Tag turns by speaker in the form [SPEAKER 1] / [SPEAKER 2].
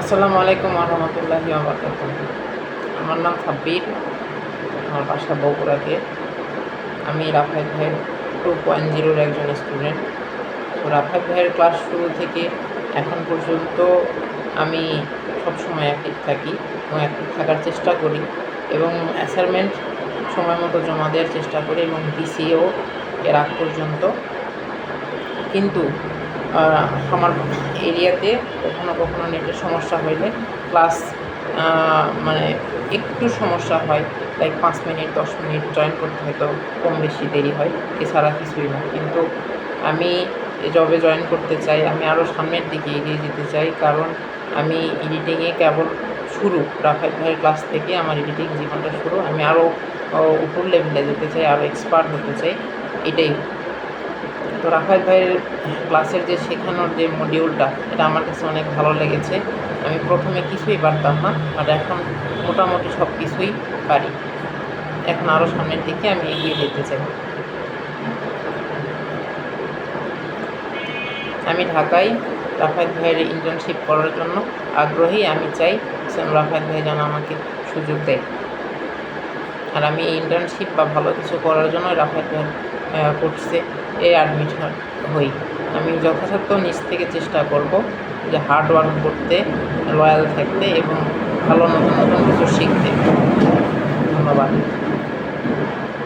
[SPEAKER 1] আসসালামু আলাইকুম রহমতুল্লাহি বারাকাতুহু। আমার নাম সাব্বির, আমার বাসা বগুড়াতে। আমি রাফায়েত ভাইয়ের 2.0 একজন স্টুডেন্ট। তো রাফায়েত ভাইয়ের ক্লাস শুরু থেকে এখন পর্যন্ত আমি সবসময় অ্যাক্টিভ থাকি এবং অ্যাক্টিভ থাকার চেষ্টা করি এবং অ্যাসাইনমেন্ট সময় মতো জমা দেওয়ার চেষ্টা করি এবং ডিসিও এর আগ পর্যন্ত। কিন্তু আমার এরিয়াতে কখনো কখনো নেটের সমস্যা হইলে ক্লাস মানে একটু সমস্যা হয়, লাইক 5 মিনিট 10 মিনিট জয়েন করতে হয়তো কম বেশি দেরি হয়, এছাড়া কিছুই না। কিন্তু আমি জবে জয়েন করতে চাই, আমি আরও সামনের দিকে এগিয়ে যেতে চাই, কারণ আমি এডিটিংয়ে কেবল শুরু। রাফায়েত ভাইয়ের ক্লাস থেকে আমার এডিটিং জীবনটা শুরু। আমি আরও উপর লেভেলে যেতে চাই, আরও এক্সপার্ট হতে চাই, এটাই। তো রাফায়েত ভাইয়ের ক্লাসের যে শেখানোর যে মডিউলটা, এটা আমার কাছে অনেক ভালো লেগেছে। আমি প্রথমে কিছুই পারতাম না, বাট এখন মোটামুটি সব কিছুই পারি। এখন আরও সামনের দিকে আমি এগিয়ে যেতে চাই। আমি ঢাকায় রাফায়েত ভাইয়ের ইন্টার্নশিপ করার জন্য আগ্রহী। আমি চাই রাফায়েত ভাই যেন আমাকে সুযোগ দেয়, আর আমি এই ইন্টার্নশিপ বা ভালো কিছু করার জন্য রাফায়েত ভাইয়ের কোর্সে অ্যাডমিট হই। আমি যথাসাধ্য নিজ থেকে চেষ্টা করব যে হার্ড ওয়ার্ক করতে, লয়াল থাকতে এবং ভালো নতুন নতুন কিছু শিখতে। ধন্যবাদ।